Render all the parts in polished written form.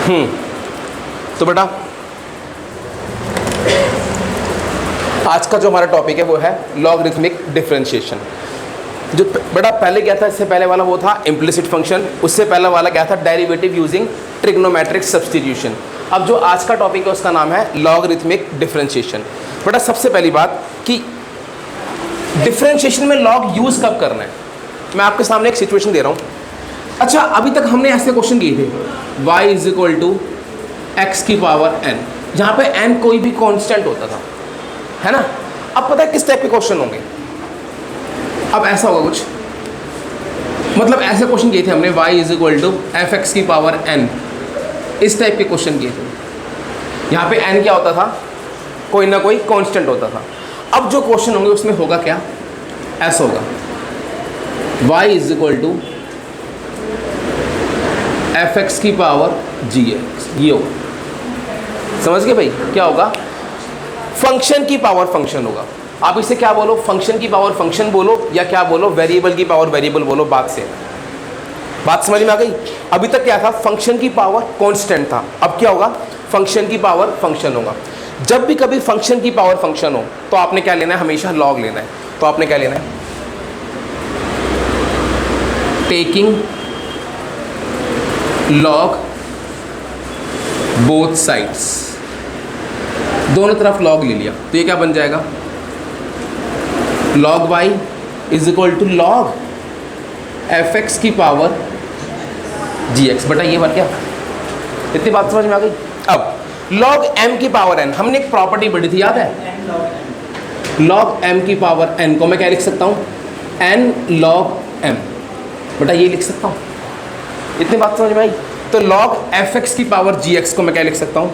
तो बेटा आज का जो हमारा टॉपिक है वो है लॉगरिथमिक डिफरेंशिएशन। जो बेटा पहले क्या था, इससे पहले वाला वो था इम्प्लिसिट फंक्शन, उससे पहले वाला क्या था डेरिवेटिव यूजिंग ट्रिग्नोमेट्रिक सब्स्टिट्यूशन। अब जो आज का टॉपिक है उसका नाम है लॉगरिथमिक डिफरेंशिएशन। बेटा सबसे पहली बात कि डिफरेंशिएशन में लॉग यूज कब करना है, मैं आपके सामने एक सिचुएशन दे रहा हूँ। अच्छा, अभी तक हमने ऐसे क्वेश्चन किए थे y is equal to x की पावर n, जहाँ पे n कोई भी कांस्टेंट होता था, है ना। अब पता है किस टाइप के क्वेश्चन होंगे। अब ऐसा होगा कुछ, मतलब ऐसे क्वेश्चन किए थे हमने y is equal to f x की पावर n, इस टाइप के क्वेश्चन किए थे। यहाँ पे n क्या होता था, कोई ना कोई कांस्टेंट होता था। अब जो क्वेश्चन होंगे उसमें होगा क्या, ऐसा होगा y is equal to f x की पावर जी एक्स, ये होगा। समझ गए भाई, क्या होगा, फंक्शन की पावर फंक्शन होगा। आप इसे क्या बोलो, फंक्शन की पावर फंक्शन बोलो या क्या बोलो, वेरिएबल की पावर वेरिएबल बोलो, बात से बात समझ में आ गई। अभी तक क्या था, फंक्शन की पावर कांस्टेंट था, अब क्या होगा, फंक्शन की पावर फंक्शन होगा। जब भी कभी फंक्शन की पावर फंक्शन हो तो आपने क्या लेना है, हमेशा लॉग लेना है। तो आपने क्या लेना है, टेकिंग लॉग बोथ साइड्स, दोनों तरफ लॉग ले लिया तो ये क्या बन जाएगा, log y is equal to log F x की पावर जी एक्स। बेटा ये बात क्या, इतनी बात समझ में आ गई। अब लॉग m की पावर n, हमने एक प्रॉपर्टी पढ़ी थी, याद है, लॉग m की पावर n को मैं क्या लिख सकता हूँ, n लॉग m। बेटा ये लिख सकता हूँ, इतनी बात समझ में आई। तो log एफ एक्स की पावर जी एक्स को मैं क्या लिख सकता हूँ,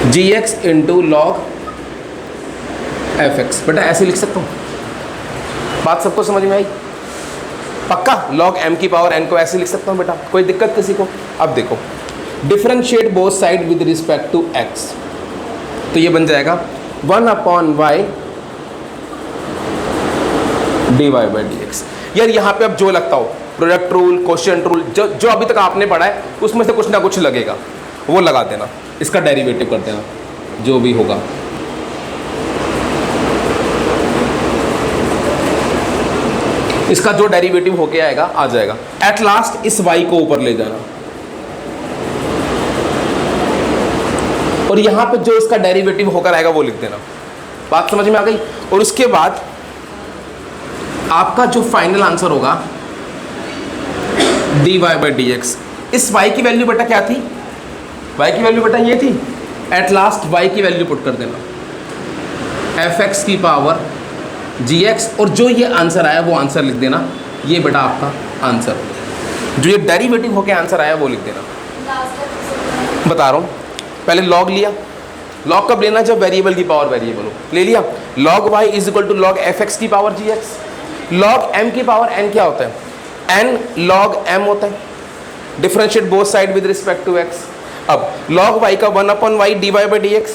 G X into log F X. बेटा ऐसे लिख सकता हूँ, बात सबको समझ में आई, पक्का। log m की पावर n को ऐसे लिख सकता हूँ बेटा, कोई दिक्कत किसी को। अब देखो, differentiate both side with respect to x, तो ये बन जाएगा 1/y dy by D x. यार यहाँ पे अब जो लगता हो, प्रोडक्ट रूल, क्वोशिएंट रूल, जो अभी तक आपने पढ़ा है उसमें से कुछ ना कुछ लगेगा, वो लगा देना, इसका डेरिवेटिव कर देना, जो भी होगा। इसका जो डेरिवेटिव होके आएगा आ जाएगा। एट लास्ट इस y को ऊपर ले जाना, और यहाँ पे जो इसका डेरिवेटिव होकर आएगा वो लिख देना। बात समझ में आ गई। और उसके बाद आपका जो फाइनल आंसर होगा dy बाई डी एक्स। इस y की वैल्यू बेटा क्या थी, y की वैल्यू बेटा ये थी। एट लास्ट y की वैल्यू पुट कर देना एफ एक्स की पावर जी एक्स, और जो ये आंसर आया वो आंसर लिख देना। ये बेटा आपका आंसर, जो ये डेरिवेटिव होके आंसर आया वो लिख देना। बता रहा हूँ, पहले लॉग लिया, लॉग कब लेना, जब वेरिएबल की पावर वेरिएबल हो, ले लिया। Log y is equal to log F x की पावर जी एक्स। लॉग m की पावर n क्या होता है, n log m होता है। Differentiate both side with respect to x। अब log y का 1/y dy by D x,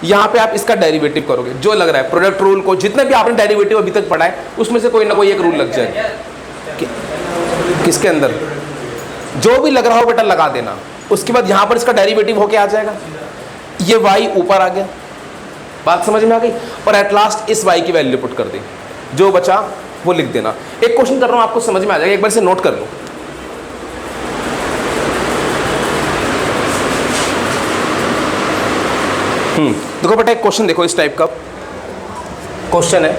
यहाँ पे आप इसका डेरिवेटिव करोगे, जो लग रहा है प्रोडक्ट रूल को, जितने भी आपने डेरिवेटिव अभी तक पढ़ा है उसमें से कोई ना कोई एक रूल लग जाएगा। किसके अंदर जो भी लग रहा हो बेटा लगा देना। उसके बाद यहाँ पर इसका डेरिवेटिव होके आ जाएगा, ये y ऊपर आ गया, बात समझ में आ गई। और एट लास्ट इस y की वैल्यू पुट कर दी, जो बचा वो लिख देना। एक क्वेश्चन कर रहा हूँ, आपको समझ में आ जाएगा, एक बार से नोट कर लो। देखो बेटा एक क्वेश्चन देखो, इस टाइप का क्वेश्चन है।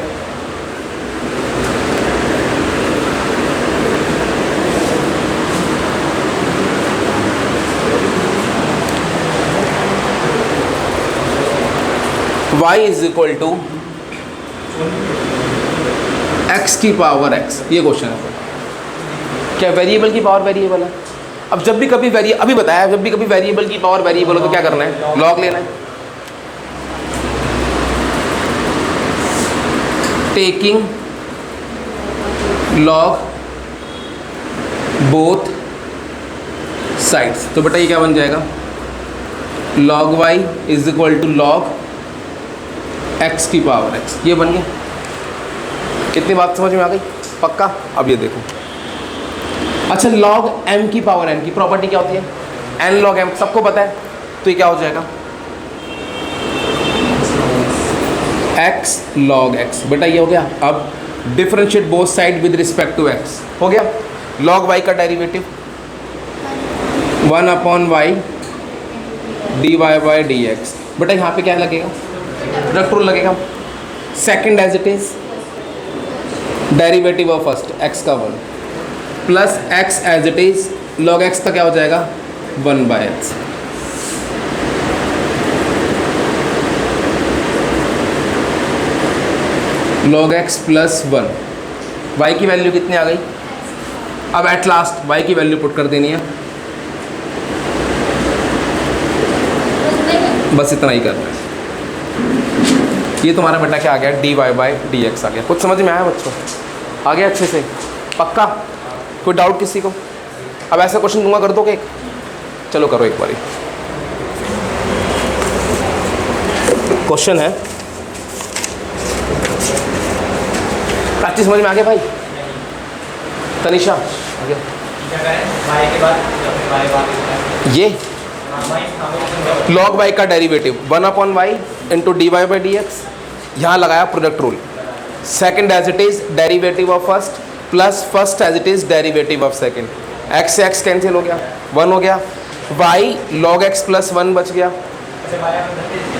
y is equal to x की पावर x, ये क्वेश्चन है। क्या वेरिएबल की पावर वेरिएबल है। अब जब भी कभी अभी बताया, जब भी कभी वेरिएबल की पावर वेरिएबल हो तो क्या करना है, लॉग लेना है। टेकिंग लॉग बोथ साइड्स, तो बेटा ये क्या बन जाएगा, log y is equal to log x की पावर x, ये बन गया। कितनी बात समझ में आ गई, पक्का। अब ये देखो अच्छा log m की पावर n की प्रॉपर्टी क्या होती है? n log m सबको पता है, तो ये क्या हो जाएगा? x log x। बेटा ये हो गया। अब differentiate both side with respect to x हो गया। log y का derivative 1/y dy by D x. बेटा यहाँ पे क्या लगेगा? प्रोडक्ट रूल लगेगा। Second as it is derivative of first x का 1 plus x as it is log x का क्या हो जाएगा? 1/x। log x plus 1। y की वैल्यू कितनी आ गई? अब एट लास्ट y की वैल्यू पुट कर देनी है, बस इतना ही करना है। ये तुम्हारा बेटा क्या आ गया? dy बाई डी एक्स आ गया। कुछ समझ में आया बच्चों? आ गया अच्छे से? पक्का? कोई डाउट किसी को? अब ऐसा क्वेश्चन दूंगा, कर दोगे? चलो करो एक बारी। क्वेश्चन है, प्रैक्टिस समझ में आ गया भाई? तनिषा आ गया? ये log y का derivative 1/y into d y by D x, यहाँ लगाया product rule. Second as it is derivative of first plus first as it is derivative of second. x से x कैंसिल हो गया, 1 हो गया। y log x प्लस 1 बच गया।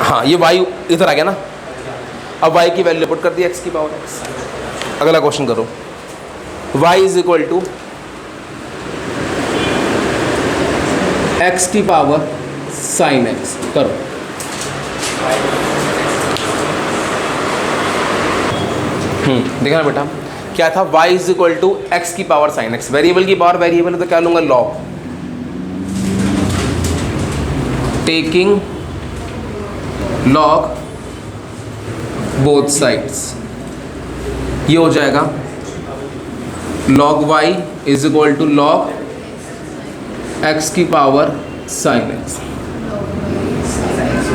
हाँ ये y इधर आ गया ना। अब y की वैल्यू पुट कर दी x की पावर x। अगला क्वेश्चन करो। y is equal to x की पावर साइन x। करो। देखना बेटा क्या था? y is equal to x की पावर साइन x। वेरिएबल की पावर वेरिएबल है तो क्या लूंगा? Log. Taking log both sides, ये हो जाएगा log y is equal to log x की power sine x।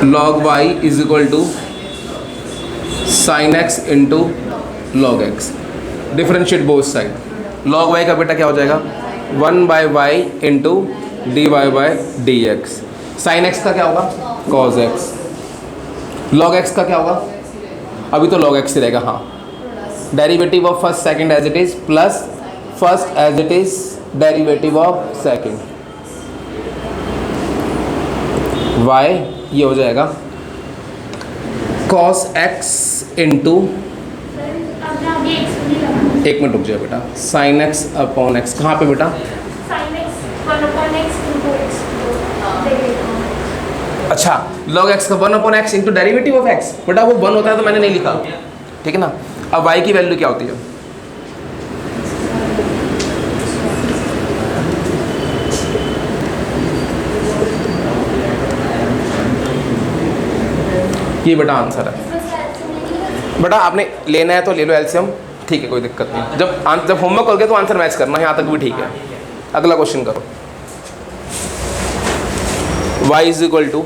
log y is equal to sine x into log x। Differentiate both side. log y का बेटा क्या हो जाएगा? 1/y into d y by D x. Sine x का क्या होगा? cos x। log x का क्या होगा? अभी तो log x ही रहेगा। हाँ, derivative of first second as it is plus first as it is derivative of second. y ये हो जाएगा cos x इंटू, एक मिनट रुक जाए बेटा, साइन x अपॉन x। कहाँ पे बेटा? अच्छा, log x का 1/x into derivative of x। बेटा वो 1 होता है तो मैंने नहीं लिखा, ठीक है ना। अब y की वैल्यू क्या होती है? ये बेटा आंसर है। बेटा आपने लेना है तो ले लो एलसीएम, ठीक है, कोई दिक्कत नहीं। जब होमवर्क हो गया तो आंसर मैच करना, यहाँ तक भी ठीक है। अगला क्वेश्चन करो। y is equal to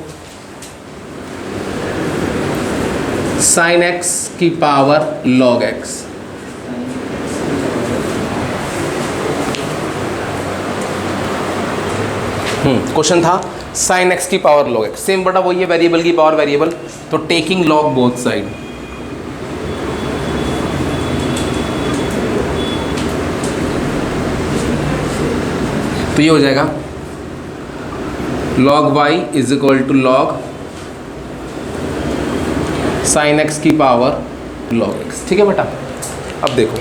sine x की पावर log x। क्वेश्चन था साइन x की पावर log x। सेम बेटा वही है, वेरिएबल की पावर वेरिएबल, तो टेकिंग log बोथ साइड। तो ये हो जाएगा log y is equal to log sine x की पावर log x। ठीक है बेटा, अब देखो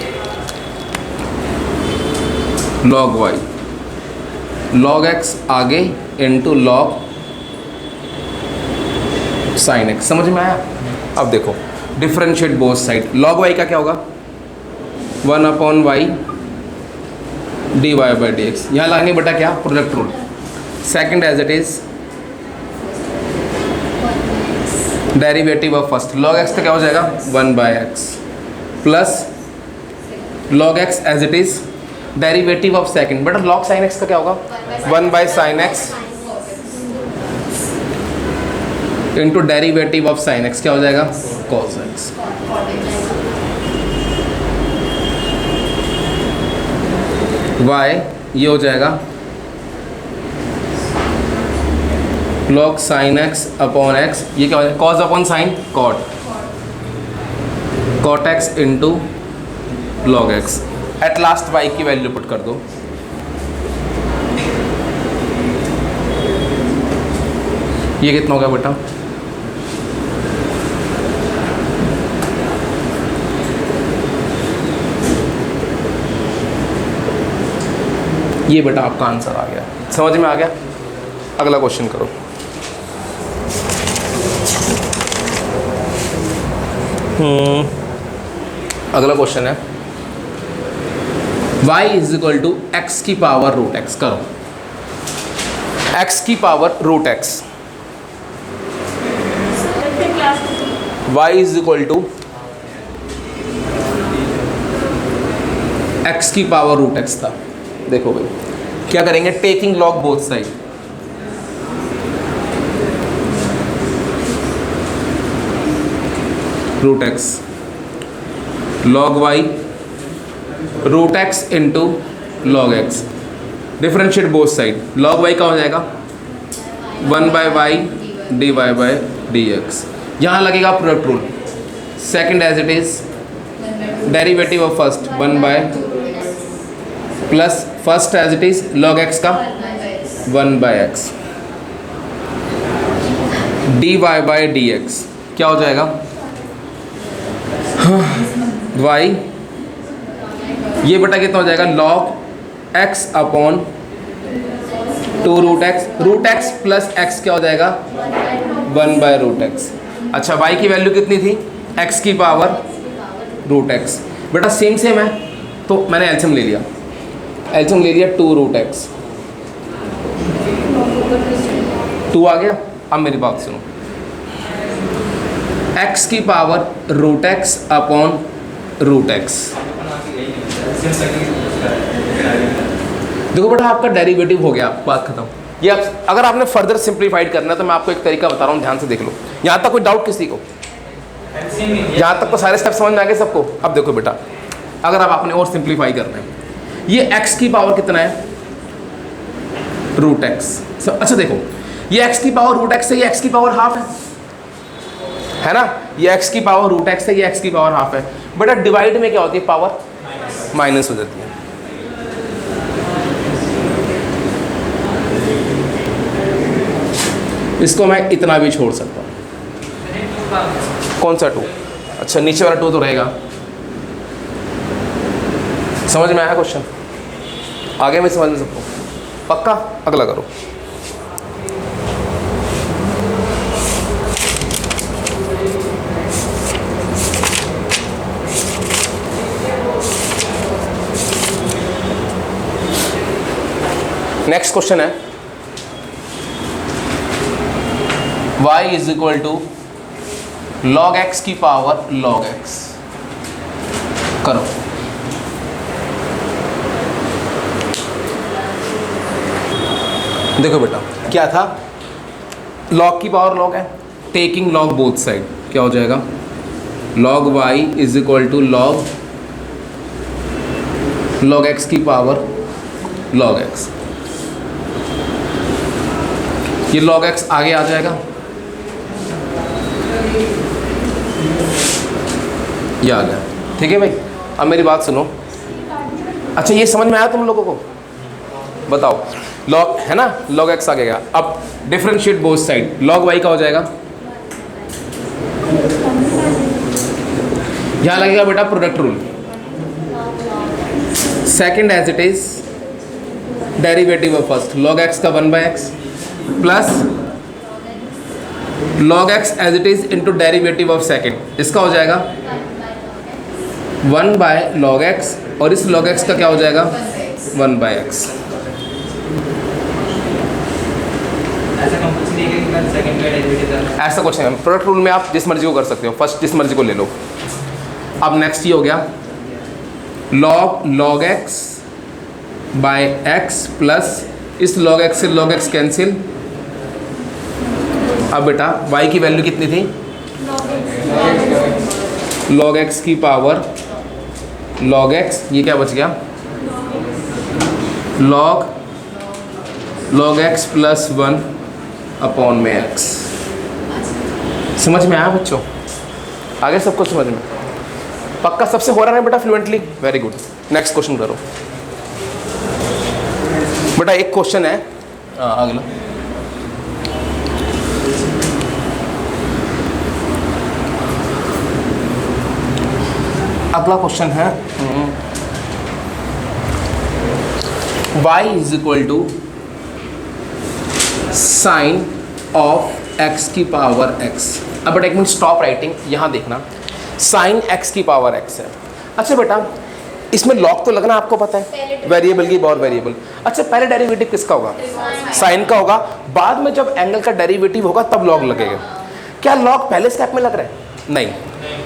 log y log x आगे इंटू log साइन x। समझ में आया? अब देखो differentiate both side. log y का क्या होगा? 1/y d y by D x. यहाँ लाने बेटा क्या? Product rule. Second as it is derivative of first. log x का क्या हो जाएगा? 1/x plus log x as it is derivative of second. बेटा log साइन x का क्या होगा? 1/sin x into derivative of sine x क्या हो जाएगा? cos x। y ये हो जाएगा log sin x upon x, ये क्या हो जाएगा cos upon sine cot x into log x। Eight last y की वैल्यू पुट कर दो। ये कितना हो गया बेटा? ये बेटा आपका आंसर आ गया, समझ में आ गया? अगला क्वेश्चन करो। अगला क्वेश्चन है y is equal to x की पावर रूट एक्स। करो x की power root x, y is equal to x की पावर रूट एक्स था। देखो भाई क्या करेंगे, taking log both side, root x log y root x into log x, differentiate both side. Log y का हो जाएगा 1/y dy बाय dx। यहाँ लगेगा product rule. Second as it is derivative of first 1 plus first as it is log x का 1/x dy by dx क्या हो जाएगा y, ये बेटा कितना हो जाएगा log x upon 2 root x plus x क्या हो जाएगा 1/√x। अच्छा y की वैल्यू कितनी थी, x की पावर रूट एक्स। बेटा सेम है तो मैंने एलसीएम ले लिया, 2 रूट एक्स, 2 आ गया। अब मेरी बात सुनो, x की power root x upon root x. देखो बेटा आपका डेरिवेटिव हो गया, बात खत्म। ये आप अगर आपने फर्दर सिंप्लीफाइड करना है तो मैं आपको एक तरीका बता रहा हूँ, ध्यान से देख लो। यहाँ तक कोई डाउट किसी को? यहाँ तक तो सारे स्टेप समझ में आ गए सबको? अब देखो बेटा अगर आप आपने और सिंप्लीफाई करना है, ये x की पावर कितना है रूट एक्स। अच्छा देखो ये x की पावर रूट एक्स है, ये x की पावर हाफ है ना, ये x की पावर रूट एक्स है, ये x की पावर हाफ है। बेटा डिवाइड में क्या होती है, पावर माइनस हो जाती है। इसको मैं इतना भी छोड़ सकता हूँ। कौन सा 2? अच्छा नीचे वाला 2 तो रहेगा। समझ में आया क्वेश्चन? आगे में समझ में सबको पक्का? अगला करो। नेक्स्ट क्वेश्चन है y is equal to log x की पावर लॉग एक्स। करो देखो बेटा क्या था, लॉग की पावर लॉग है, टेकिंग लॉग बोथ साइड क्या हो जाएगा, log y is equal to log x की पावर लॉग एक्स। ये log x आगे आ जाएगा, ये आ गया। ठीक है भाई, अब मेरी बात सुनो। अच्छा ये समझ में आया तुम लोगों को? बताओ log है ना, log x आ गया। अब differentiate both side, log y का हो जाएगा, यहाँ लगेगा बेटा product rule. Second as it is derivative of first log x का 1/x plus log x as it is into derivative of second, इसका हो जाएगा 1/log x और इस log x का क्या हो जाएगा 1/x। ऐसा कुछ नहीं, प्रोडक्ट रूल में आप जिस मर्जी को कर सकते हो, फर्स्ट जिस मर्जी को ले लो। अब नेक्स्ट ये हो गया log x by x plus इस log x से log x कैंसिल। अब बेटा y की वैल्यू कितनी थी, log x की पावर log x, ये क्या बच गया log x प्लस 1 अपॉन में x। समझ में आया बच्चों? आगे सबको समझ में पक्का? सबसे हो रहा है बेटा fluently? Very good. Next question करो बेटा। एक क्वेश्चन है अगला। अगला क्वेश्चन है y is equal to sine of x की पावर x। अब बेटा एक मिनट स्टॉप राइटिंग, यहाँ देखना। साइन x की पावर x है। अच्छा बेटा इसमें लॉग तो लगना आपको पता है, वेरिएबल की और वेरिएबल। अच्छा पहले डेरिवेटिव किसका होगा? साइन का होगा। बाद में जब एंगल का डेरिवेटिव होगा तब लॉग लगेगा। क्या लॉग पहले स्टेप में लग रहा है? नहीं,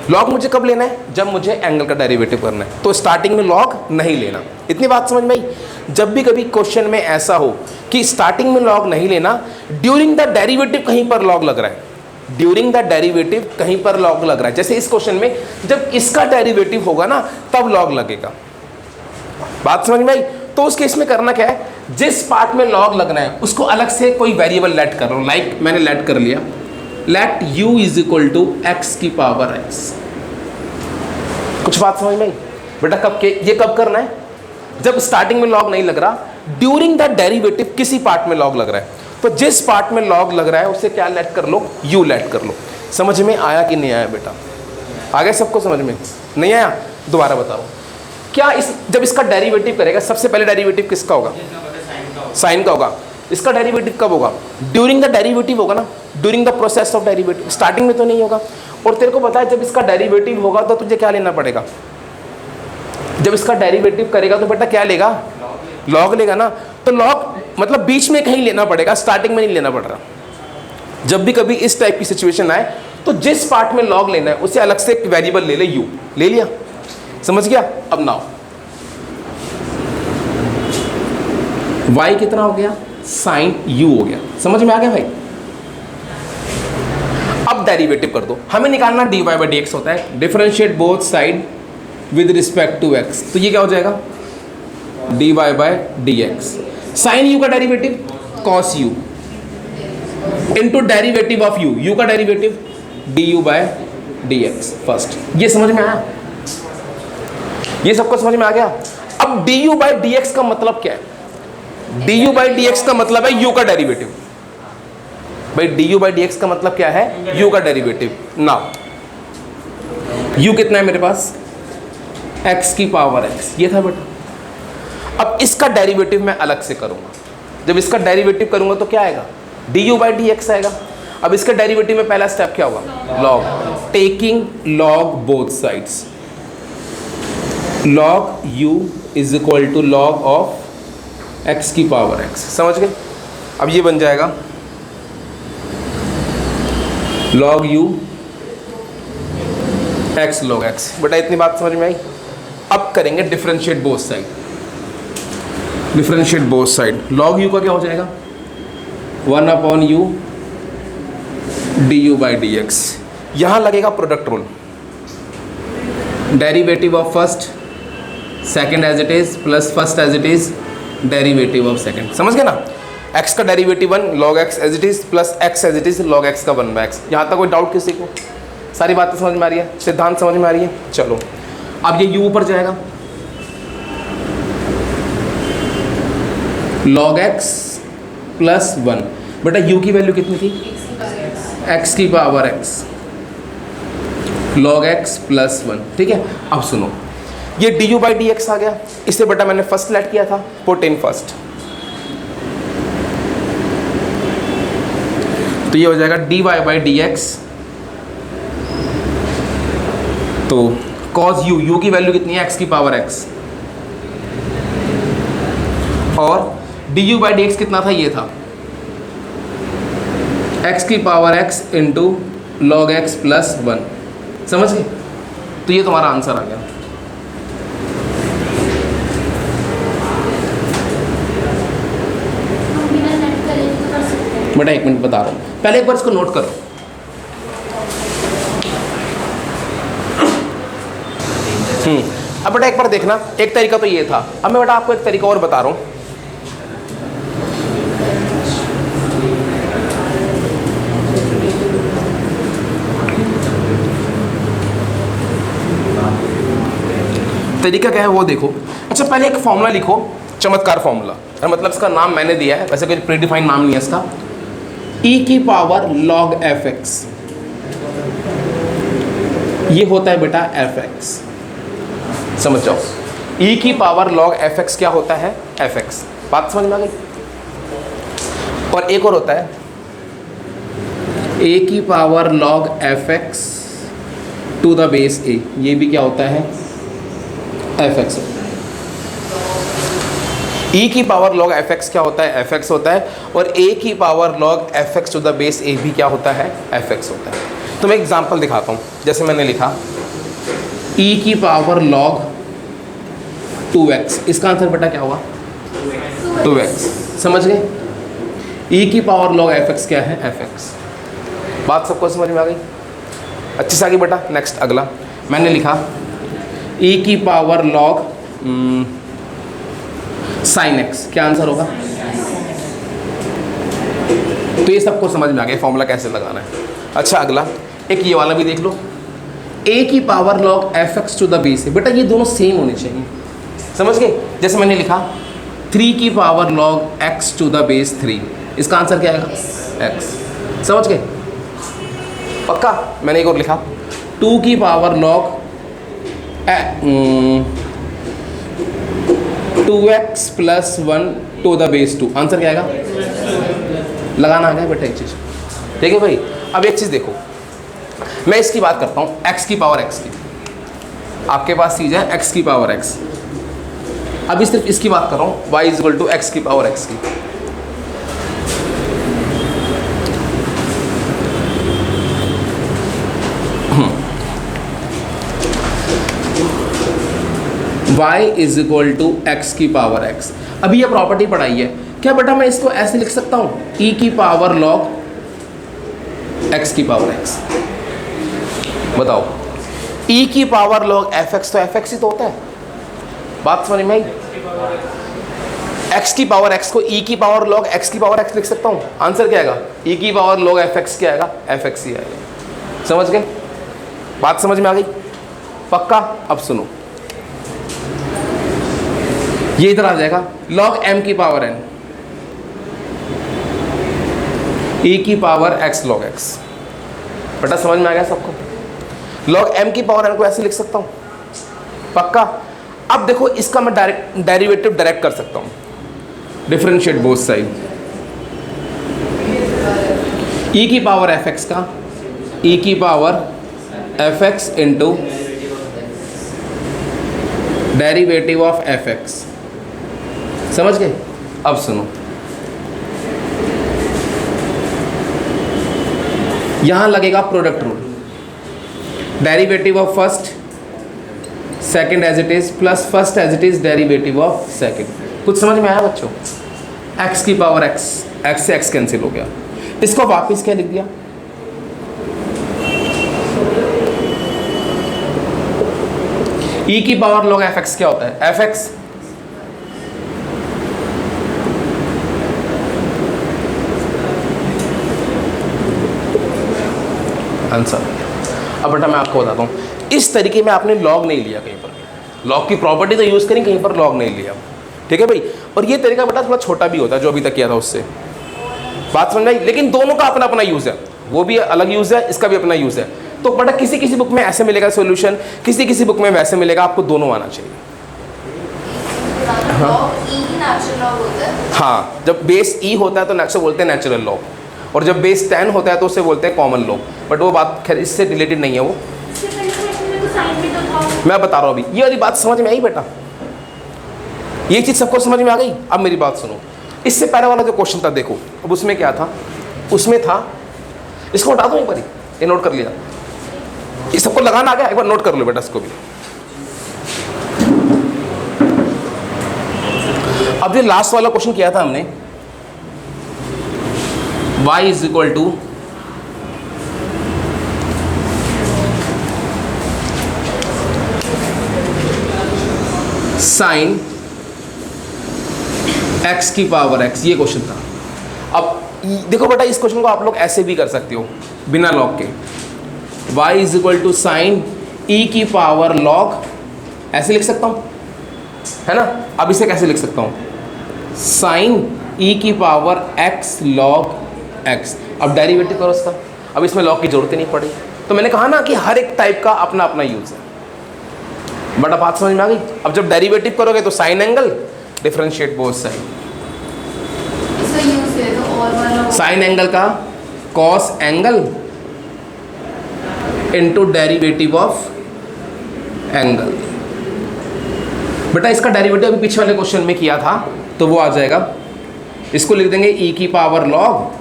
लॉग मुझे कब लेना है? जब मुझे एंगल का डेरिवेटिव करना है। तो स्टार्टिंग में लॉग नहीं लेना। इतनी बात समझ में आई? जब भी कभी क्वेश्चन में ऐसा हो कि स्टार्टिंग में लॉग नहीं लेना, ड्यूरिंग द डेरिवेटिव कहीं पर लॉग लग रहा है, ड्यूरिंग द डेरिवेटिव कहीं पर लॉग लग रहा है। जैसे इस क्वेश्चन में जब इसका डेरिवेटिव होगा ना तब लॉग लगेगा। बात समझ में आई? तो उस केस में करना क्या है, जिस पार्ट में लॉग लगना है उसको अलग से कोई वेरिएबल लेट कर रहा हूं। लाइक मैंने लेट कर लिया, let u is equal to x की पावर x। कुछ बात समझ में आई बेटा? ये कब करना है? जब स्टार्टिंग में लॉग नहीं लग रहा, ड्यूरिंग द डेरिवेटिव किसी पार्ट में लॉग लग रहा है। तो जिस पार्ट में लॉग लग रहा है उसे क्या लेट कर लो? u लेट कर लो। समझ में आया कि नहीं आया बेटा? आगे सबको समझ में नहीं आया? दोबारा बताओ। क्या जब इसका डेरिवेटिव करेगा, सबसे पहले डेरिवेटिव किसका होगा? साइन का होगा। इसका डेरिवेटिव कब होगा? ड्यूरिंग द डेरिवेटिव होगा ना, during the process of derivative. Starting में तो नहीं होगा। और तेरे को पता है जब इसका डेरिवेटिव होगा तो तुझे क्या लेना पड़ेगा? जब इसका डेरिवेटिव करेगा तो बेटा क्या लेगा? लॉग लेगा ना। तो लॉग मतलब बीच में कहीं लेना पड़ेगा, स्टार्टिंग में नहीं लेना पड़ रहा। जब भी कभी इस टाइप की सिचुएशन आए तो जिस पार्ट में लॉग लेना है उसे अलग से एक वेरिएबल ले ले, u ले लिया। समझ गया? अब नाउ y कितना हो गया? साइन u हो गया। समझ में आ गया भाई? अब डेरिवेटिव कर दो। हमें निकालना dy बाई dx होता है, differentiate both side with respect to x। तो ये क्या हो जाएगा? dy by dx। Sine u का derivative cos u into derivative of u का derivative du by dx first. ये समझ में आया? ये सबको समझ में आ गया? अब du बाई dx का मतलब क्या है? du बाई dx का मतलब है u का डेरिवेटिव। भाई du बाई dx का मतलब क्या है? u का डेरिवेटिव। नाउ u कितना है मेरे पास? x की पावर x। ये था बेटा। अब इसका डेरिवेटिव मैं अलग से करूंगा। जब इसका डेरिवेटिव करूंगा तो क्या आएगा? du बाई dx आएगा। अब इसका डेरिवेटिव में पहला स्टेप क्या होगा? Log. Taking log both sides, log u is equal to log of x की पावर x। समझ गए? अब ये बन जाएगा log u x log x। बेटा इतनी बात समझ में आई? अब करेंगे differentiate both side. Differentiate both side, log u का क्या हो जाएगा? 1 upon u du by dx। यहां लगेगा product rule, derivative of first second as it is plus first as it is derivative of second. समझ गए ना? x का derivative 1 log x as it is plus x as it is log x का 1 bye x। यहाँ तक कोई doubt किसी को? सारी बातें समझ में आ रही है? सिद्धांत समझ में आ रही है? चलो अब ये u ऊपर जाएगा, log x प्लस 1। बेटा u की वैल्यू कितनी थी? x की power x log x plus 1। ठीक है? अब सुनो, ये du बाई dx आ गया। इसे बेटा मैंने फर्स्ट लेट किया था, पुट इन फर्स्ट। तो ये हो जाएगा dy बाई dx। तो cos u की वैल्यू कितनी है? x की पावर x। और du बाई dx कितना था? ये था x की power x into log x plus 1। समझ गए? तो ये तुम्हारा आंसर आ गया। बेटा एक मिनट बता रहा हूँ, पहले एक बार इसको नोट करो। अब बेटा एक बार देखना, एक तरीका तो ये था। अब मैं बेटा आपको एक तरीका और बता रहा हूँ। तरीका क्या है वो देखो। अच्छा पहले एक फॉर्मूला लिखो, चमत्कार फॉर्मूला, मतलब इसका नाम मैंने दिया है, वैसे कोई प्रीडिफाइंड नाम नहीं है इसका। e की पावर log fx, ये होता है बेटा fx, समझ जाओ। e की पावर log fx क्या होता है? fx। बात समझ में आ गई? और एक और होता है a की power log fx to the base a, ये भी क्या होता है? fx। e की पावर log fx क्या होता है? fx होता है। और a की power log fx to the base a भी क्या होता है? fx होता है। तो मैं एग्जांपल दिखाता हूँ, जैसे मैंने लिखा e की पावर log 2x, इसका आंसर बेटा क्या होगा? 2x। समझ गए? e की पावर log fx क्या है? fx। बात सबको समझ में आ गई? अच्छे से आगे बेटा। नेक्स्ट अगला मैंने लिखा e की पावर log sin x, क्या आंसर होगा? तो ये सबको समझ में आ गया फॉर्मूला कैसे लगाना है। अच्छा अगला एक ये वाला भी देख लो, a की power log fx to the base है। बेटा ये दोनों सेम होने चाहिए, समझ गए? जैसे मैंने लिखा 3 की power log x to the base 3, इसका आंसर क्या आएगा? x। समझ गए? पक्का? मैंने एक और लिखा 2 की power log 2x plus 1 to the base 2, answer क्या आएगा? लगाना आ गया बेटा एक चीज़, ठीक है भाई। अब एक चीज़ देखो, मैं इसकी बात करता हूँ x की पावर x की, आपके पास चीज़ है x की पावर x। अभी सिर्फ इसकी बात कर रहा हूँ y is equal to x की पावर x की। y is equal to x की पावर x। अभी ये प्रॉपर्टी पढ़ाई है, क्या बेटा मैं इसको ऐसे लिख सकता हूँ e की पावर log x की पावर x? बताओ, e की पावर log fx तो fx ही तो होता है। बात समझ में आई? x की पावर x को e की पावर log x की पावर x लिख सकता हूँ, आंसर क्या आएगा? e की पावर log fx क्या आएगा? fx ही आएगा। समझ गए? बात समझ में आ गई? पक्का? अब सुनो, ये इधर आ जाएगा log m की पावर n, e की पावर x log x। बेटा समझ में आ गया सबको? log m की पावर n को ऐसे लिख सकता हूँ, पक्का? अब देखो इसका मैं डेरिवेटिव डायरेक्ट कर सकता हूँ, डिफरेंशिएट बोथ साइड। e की पावर fx का e की power fx into derivative of fx। समझ गए? अब सुनो, यहां लगेगा product rule, derivative of first second as it is plus first as it is derivative of second. कुछ समझ में आया बच्चों? x की पावर x, x से x कैंसिल हो गया, इसको वापस क्या लिख दिया? e की पावर log fx क्या होता है? fx। आंसर। अब बेटा मैं आपको बताता हूँ, इस तरीके में आपने लॉग नहीं लिया कहीं पर, लॉग की प्रॉपर्टी तो यूज़ करें, कहीं पर लॉग नहीं लिया, ठीक है भाई। और ये तरीका बेटा थोड़ा छोटा भी होता है जो अभी तक किया था उससे। बात समझ आई? लेकिन दोनों का अपना अपना यूज़ है, वो भी अलग यूज़ है, इसका भी अपना यूज़ है। तो बेटा किसी किसी बुक में ऐसे मिलेगा सोल्यूशन, किसी किसी बुक में वैसे मिलेगा, आपको दोनों आना चाहिए। हाँ, जब बेस ई होता है तो नेचुरल बोलते हैं नेचुरल लॉ, और जब बेस 10 होता है तो उससे बोलते हैं कॉमन लॉ। बट वो बात खैर इससे रिलेटेड नहीं है, वो मैं बता रहा हूँ अभी। ये वाली बात समझ में आई बेटा? ये चीज़ सबको समझ में आ गई? अब मेरी बात सुनो, इससे पहले वाला जो क्वेश्चन था देखो, अब उसमें क्या था? उसमें था, इसको हटा दो एक बार, ये नोट कर लिया, ये सबको लगाना आ गया, एक बार नोट कर लो बेटा इसको भी। अब जो लास्ट वाला क्वेश्चन किया था हमने, y is equal to sine x की पावर x, ये क्वेश्चन था। अब देखो बेटा, इस क्वेश्चन को आप लोग ऐसे भी कर सकते हो बिना लॉग के, y is equal to sine e की पावर log ऐसे लिख सकता हूँ, है ना। अब इसे कैसे लिख सकता हूँ, साइन ई की पावर एक्स लॉग एक्स। अब डेरिवेटिव करो इसका, अब इसमें लॉग की जरूरत ही नहीं पड़ी। तो मैंने कहा ना कि हर एक टाइप का अपना अपना यूज है। बट अब बात समझ में आ गई। अब जब डेरिवेटिव करोगे तो sine angle, differentiate both side. Sine angle का cos angle into derivative of angle. बेटा इसका डेरिवेटिव अभी पीछे वाले क्वेश्चन में किया था, तो वो आ जाएगा, इसको लिख देंगे e की पावर लॉग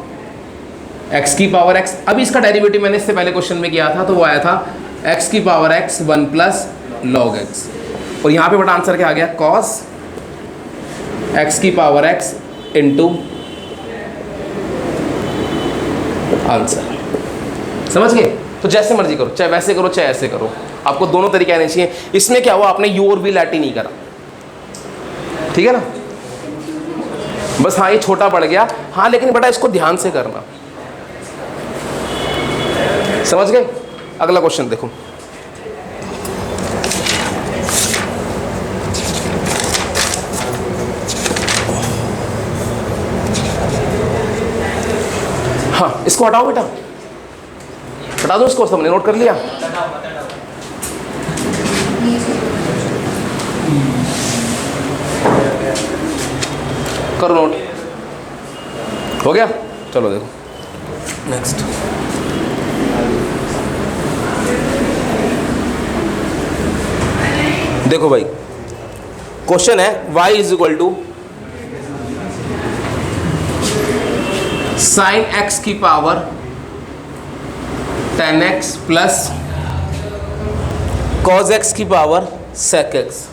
x की पावर x। अभी इसका डेरिवेटिव मैंने इससे पहले क्वेश्चन में किया था, तो वो आया था x की power x 1 plus log x। और यहाँ पे बेटा आंसर क्या आ गया, cos x की पावर x इंटू आंसर। समझ गए। तो जैसे मर्जी करो, चाहे वैसे करो चाहे ऐसे करो, आपको दोनों तरीके आने चाहिए। इसमें क्या हुआ, आपने यू और वी लैट ही नहीं करा, ठीक है ना। बस हाँ ये छोटा पड़ गया, हाँ लेकिन बेटा इसको ध्यान से करना। समझ गए। अगला क्वेश्चन देखो, हाँ इसको हटाओ बेटा, हटा दो इसको, सबने नोट कर लिया। करो नोट, हो गया। चलो देखो नेक्स्ट। देखो भाई क्वेश्चन है y is equal to sine x की power 10x plus cos x की पावर sec x।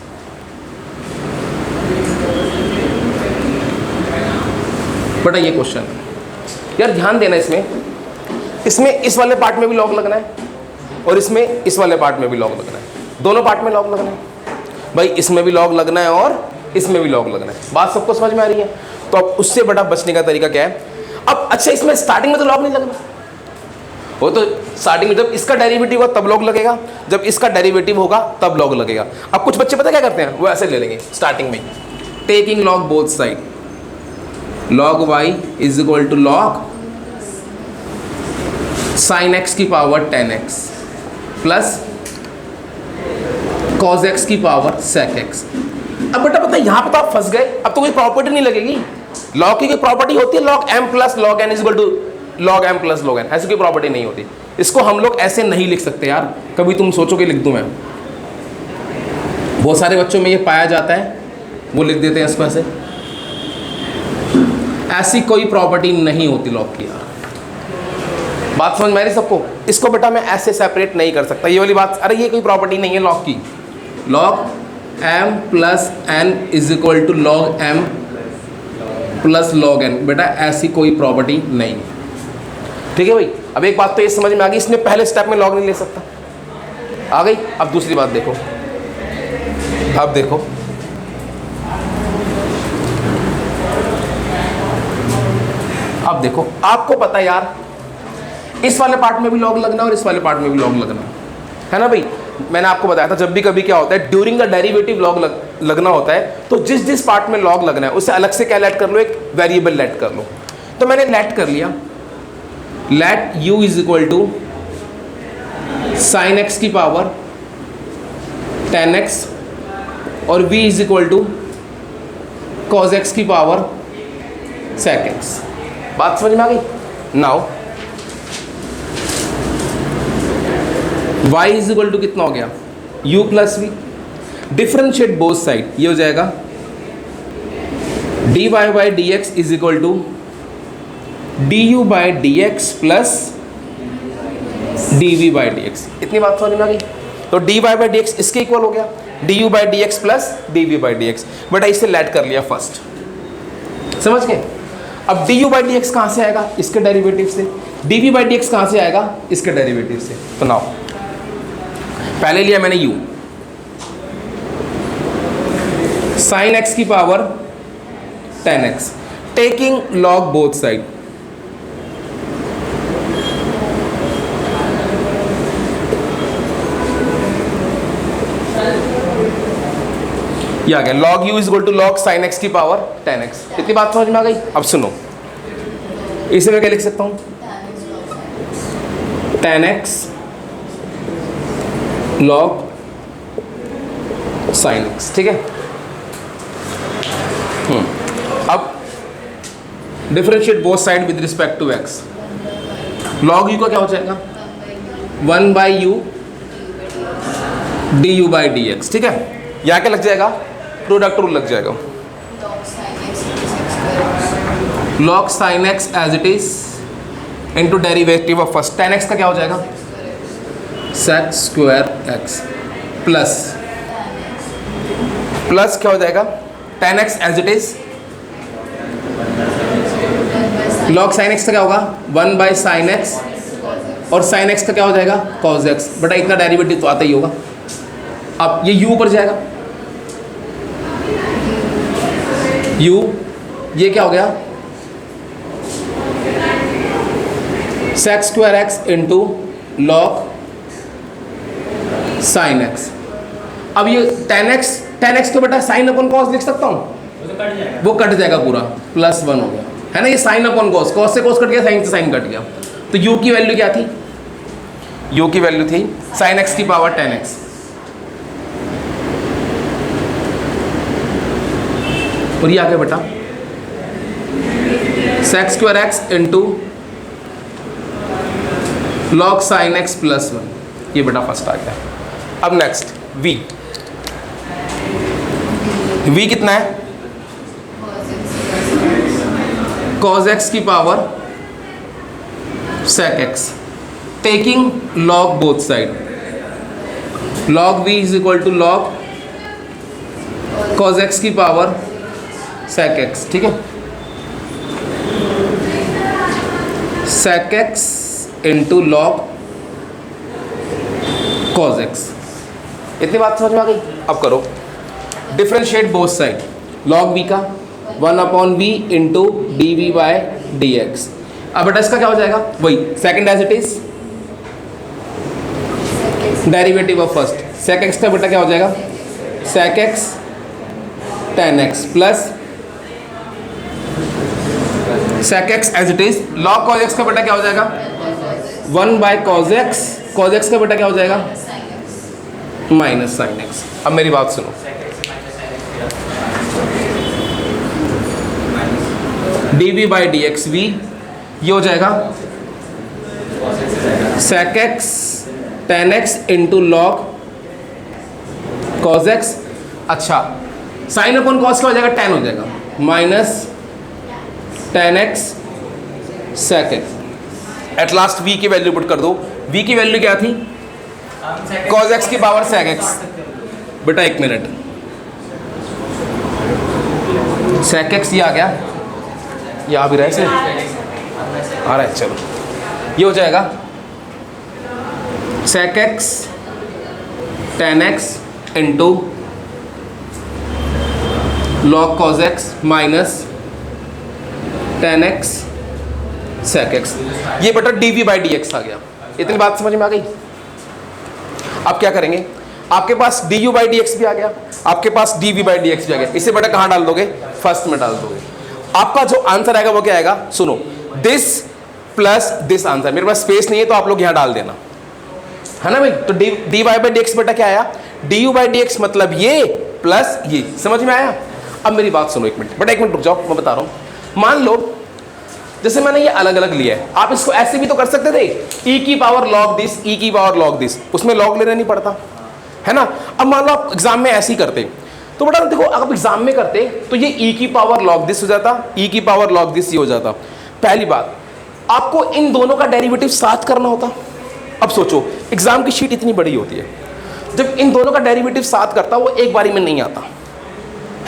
बेटा ये क्वेश्चन है यार, ध्यान देना इसमें इस वाले पार्ट में भी लॉग लगना है और इसमें इस वाले पार्ट में भी लॉग लगना है, दोनों पार्ट में लॉग लगना है भाई। इसमें भी लॉग लगना है और इसमें भी लॉग लगना है। बात सबको समझ में आ रही है। तो अब उससे बड़ा बचने का तरीका क्या है, अब अच्छा इसमें स्टार्टिंग में तो लॉग नहीं लगना, वो तो स्टार्टिंग में जब इसका डेरिवेटिव होगा तब लॉग लगेगा, जब इसका डेरिवेटिव होगा तब लॉग लगेगा। अब कुछ बच्चे पता क्या करते हैं, वो ऐसे ले लेंगे स्टार्टिंग में, taking log both side, log y is equal to log sine x की power 10x plus cos x की पावर sec x। अब बेटा पता है यहाँ पे तो आप फंस गए, अब तो कोई प्रॉपर्टी नहीं लगेगी। log की कोई प्रॉपर्टी होती है log m plus log n is equal to log m plus log n, ऐसी कोई प्रॉपर्टी नहीं होती। इसको हम लोग ऐसे नहीं लिख सकते यार, कभी तुम सोचोगे लिख दूं मैं, बहुत सारे बच्चों में ये पाया जाता है, वो लिख देते हैं इसको ऐसे। ऐसी कोई प्रॉपर्टी नहीं होती लॉग की यार, बात समझ में आ रही सबको। इसको बेटा मैं ऐसे सेपरेट नहीं कर सकता, ये वाली बात, अरे ये कोई प्रॉपर्टी नहीं है लॉग की। Log m plus n is equal to log m plus log n, बेटा ऐसी कोई प्रॉपर्टी नहीं है, ठीक है भाई। अब एक बात तो ये समझ में आ गई, इसने पहले स्टेप में लॉग नहीं ले सकता, आ गई। अब दूसरी बात देखो, अब देखो अब देखो, आपको पता है यार इस वाले पार्ट में भी लॉग लगना और इस वाले पार्ट में भी लॉग लगना है ना भाई। मैंने आपको बताया था जब भी कभी क्या होता है, ड्यूरिंग द डेरिवेटिव लॉग लगना होता है, तो जिस जिस पार्ट में लॉग लगना है उसे अलग से क्या लेट कर लो, एक वेरिएबल लेट कर लो। तो मैंने लेट कर लिया, let u is equal to sine x की पावर 10x और v is equal to cos x की पावर sec x। बात समझ में आ गई। Now y is equal to कितना हो गया, u plus v, differentiate both side, ये हो जाएगा dy by D x is equal to d u by D x plus d v by D x. इतनी बात समझ में आ गई। तो d y by D x इसके इक्वल हो गया, d u by D x plus d v by D x. बेटा इसे लेट कर लिया फर्स्ट, समझ गए। अब d u by D x कहाँ से आएगा, इसके डेरिवेटिव से। D v by D x कहाँ से आएगा, इसके डेरिवेटिव से। तो नाउ पहले लिया मैंने u, साइन x की power 10x, taking log both side, ये आ गया log u is equal to log sin x की पावर 10x। इतनी बात समझ में आ गई। अब सुनो, इसे मैं क्या लिख सकता हूँ, 10x log sin x, ठीक है। अब differentiate both side with respect to x। log u का क्या हो जाएगा, 1 by u d u by D x, ठीक है। यहाँ क्या लग जाएगा, प्रोडक्ट रूल लग जाएगा, log sin x as it is into derivative of first 10x का क्या हो जाएगा, sec स्क्वायर x प्लस क्या हो जाएगा 10x as it is, log sin x का क्या होगा 1 बाई साइन x, और sin x का क्या हो जाएगा cos x। बेटा इतना डेरिवेटिव तो आता ही होगा। अब ये u ऊपर जाएगा, u ये क्या हो गया sec square x into log sin x। अब ये 10x को बेटा साइन अपन कॉस लिख सकता हूँ, वो कट जाएगा पूरा, +1 हो गया, है ना। ये साइन अपन कॉस, कॉस से कॉस कट गया, साइन से साइन कट गया। तो u की वैल्यू क्या थी, u की वैल्यू थी sin x की पावर 10x। और ये आ गया बेटा sec square x into log sin x +1। ये बेटा फर्स्ट आ गया। अब नेक्स्ट v कितना है, cos x की power sec x, taking log both side, log v is equal to log cos x की पावर sec x, ठीक है। sec x into log cos x। इतनी बात समझ में आ गई। अब करो differentiate both side, log v का 1/v into d v by D x. अब बेटा इसका क्या हो जाएगा, वही second as it is, derivative of first sec x का बेटा क्या हो जाएगा sec x 10x plus sec x as it is, log cos x का बेटा क्या हो जाएगा 1 बाई cos x का बेटा क्या हो जाएगा माइनस sin x। अब मेरी बात सुनो, dv by D x v ये हो जाएगा sec x 10x into log cos x। अच्छा साइन अपॉन कॉस का हो जाएगा 10 हो जाएगा, minus 10x sec x। At last v की वैल्यू पुट कर दो, v की वैल्यू क्या थी cos x की पावर sec x। बेटा एक मिनट, sec x ये आ गया, ये आ भी रहा है इसे, आ रहा है, चलो ये हो जाएगा sec x 10x into log cos x minus 10x sec x। ये बेटा dv बाई डी एक्स आ गया। इतनी बात समझ में आ गई। अब क्या करेंगे, आपके पास du बाई डी एक्स भी आ गया, आपके पास dv बाई डी एक्स भी आ गया। इसे बेटा कहाँ डाल दोगे, फर्स्ट में डाल दोगे। आपका जो आंसर आएगा वो क्या आएगा, सुनो, दिस प्लस दिस आंसर। मेरे पास स्पेस नहीं है तो आप लोग यहाँ डाल देना, है ना भाई। तो dy बाई डी एक्स बेटा क्या आया, du बाई डी एक्स मतलब ये प्लस ये। समझ में आया। अब मेरी बात सुनो एक मिनट, बेटा एक मिनट रुक जाओ, मैं बता रहा हूँ। मान लो जैसे मैंने ये अलग अलग लिया है, आप इसको ऐसे भी तो कर सकते थे, e की पावर log दिस, e की पावर log दिस, उसमें log लेना नहीं पड़ता, है ना। अब मान लो आप एग्जाम में ऐसे ही करते, तो बेटा देखो अगर एग्जाम में करते तो ये e की पावर log दिस हो जाता, e की पावर log दिस ये हो जाता। पहली बात, आपको इन दोनों का डेरिवेटिव साथ करना होता। अब सोचो एग्जाम की शीट इतनी बड़ी होती है, जब इन दोनों का डेरिवेटिव साथ करता वो एक बारी में नहीं आता,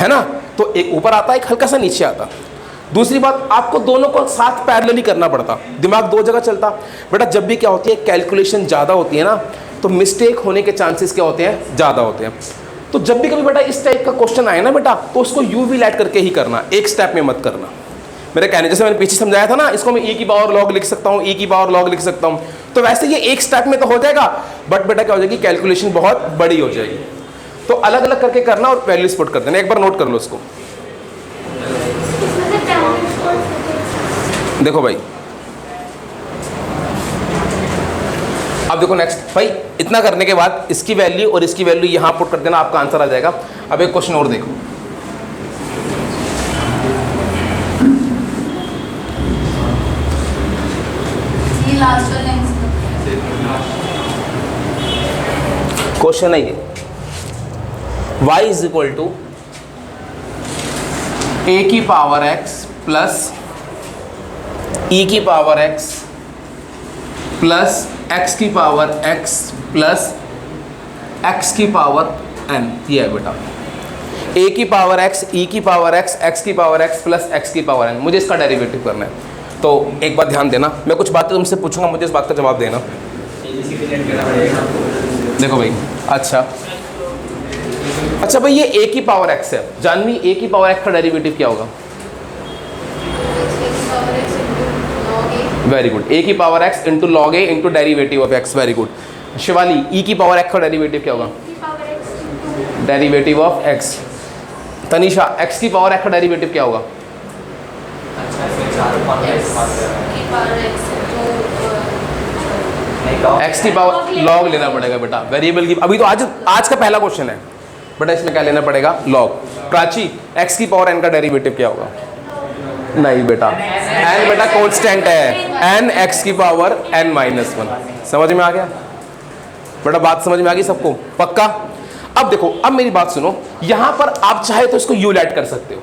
है ना। तो एक ऊपर आता, एक हल्का सा नीचे आता। दूसरी बात, आपको दोनों को साथ पैरेलली करना पड़ता, दिमाग दो जगह चलता। बेटा जब भी क्या होती है, कैलकुलेशन ज़्यादा होती है ना, तो मिस्टेक होने के चांसेस क्या होते हैं, ज़्यादा होते हैं। तो जब भी कभी बेटा इस टाइप का क्वेश्चन आए ना बेटा, तो उसको यू वी लाइट करके ही करना, एक स्टेप में मत करना। मेरे कहने जैसे मैंने पीछे समझाया था ना, इसको मैं e की पावर log लिख सकता हूँ, e की पावर log लिख सकता हूँ, तो वैसे ये एक स्टेप में तो हो जाएगा, बट बेटा क्या हो जाएगी, कैलकुलेशन बहुत बड़ी हो जाएगी। तो अलग अलग करके करना और वैल्यूज पुट कर देना। एक बार नोट कर लो इसको। देखो भाई, अब देखो नेक्स्ट भाई, इतना करने के बाद इसकी वैल्यू और इसकी वैल्यू यहां पुट कर देना, आपका आंसर आ जाएगा। अब एक क्वेश्चन और देखो, क्वेश्चन है ये, y इज इक्वल टू ए की पावर x प्लस ई की पावर x प्लस x की पावर x प्लस x की पावर n। ये है बेटा, a की पावर x, e की पावर x, x की पावर x प्लस x की पावर n। मुझे इसका डेरिवेटिव करना है। तो एक बात ध्यान देना, मैं कुछ बातें तुमसे पूछूंगा, मुझे इस बात का जवाब देना। देखो भाई, अच्छा भाई, ये a की पावर x है। जानवी, a की पावर x का डेरिवेटिव क्या होगा? वेरी गुड, a की power x into log a into derivative of x। Very good. Shivali, e की पावर x का डेरिवेटिव क्या होगा? Derivative of x। Tanisha, x की पावर x का डेरिवेटिव क्या होगा? x की पावर लॉग लेना पड़ेगा बेटा, वेरिएबल की। अभी तो आज का पहला क्वेश्चन है बेटा, इसमें क्या लेना पड़ेगा? लॉग। प्राची, x की पावर n का डेरिवेटिव क्या होगा? नहीं बेटा, n बेटा कांस्टेंट है, n x की पावर n माइनस 1। समझ में आ गया बेटा? बात समझ में आ गई सबको? पक्का? अब देखो, अब मेरी बात सुनो, यहां पर आप चाहे तो इसको u ऐड कर सकते हो,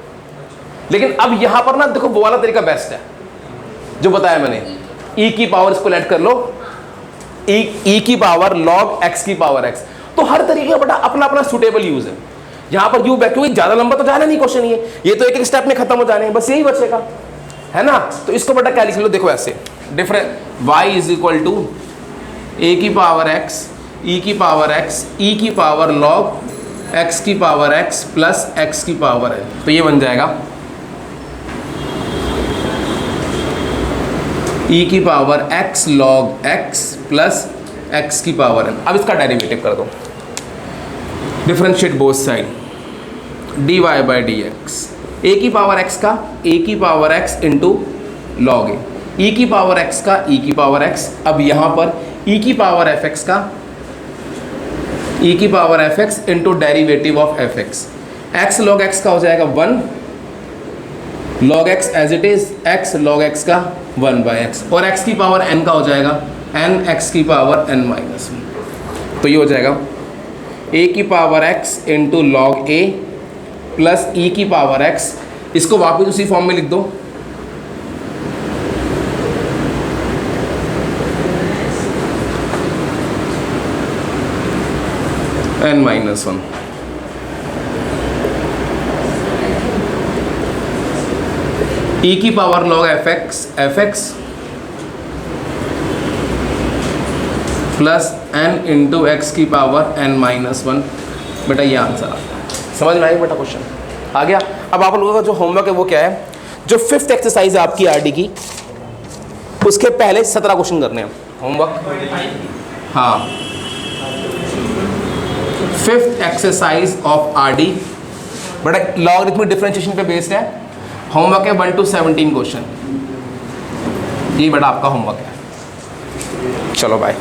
लेकिन अब यहां पर ना देखो, वो वाला तरीका बेस्ट है जो बताया मैंने। e की पावर इसको ऐड कर लो, e की पावर log x की पावर x। तो हर तरीके का बेटा अपना अपना सुटेबल यूज है। यहां पर u बैक, क्योंकि ज्यादा लंबा तो जाना नहीं क्वेश्चन, ये तो एक एक स्टेप में खत्म हो जाने हैं, बस यही बचेगा, है ना? तो इसको बेटा क्या लिख लो, देखो ऐसे, different y is equal to a की पावर x, e की पावर x, e की पावर log x की पावर x प्लस x की पावर है। तो ये बन जाएगा e की power x log x plus x की पावर n। अब इसका डेरिवेटिव कर दो, differentiate both side, dy by D X. A की पावर x का a की power x into log A, e की पावर x का e की पावर x। अब यहाँ पर e की पावर fx का e की power fx into derivative of fx। x log x का हो जाएगा 1 log x as it is, x log x का 1 बाई एक्स, और x की पावर n का हो जाएगा n x की पावर n माइनस 1। तो ये हो जाएगा a की power x into log a plus e की पावर x। इसको वापस उसी फॉर्म में लिख दो, n माइनस 1। e की power log fx plus n into x की पावर n माइनस 1। बेटा ये आंसर आता है। समझ में आया बेटा? क्वेश्चन आ गया। अब आप लोगों का जो होमवर्क है वो क्या है? जो 5th एक्सरसाइज है आपकी आरडी की, उसके पहले 17 क्वेश्चन करने हैं होमवर्क। हाँ, 5th एक्सरसाइज ऑफ आरडी बेटा लॉगरिथमिक डिफरेंशिएशन पे बेस्ड है। होमवर्क है 1 to 17 क्वेश्चन। ये बेटा आपका होमवर्क है। चलो बाय।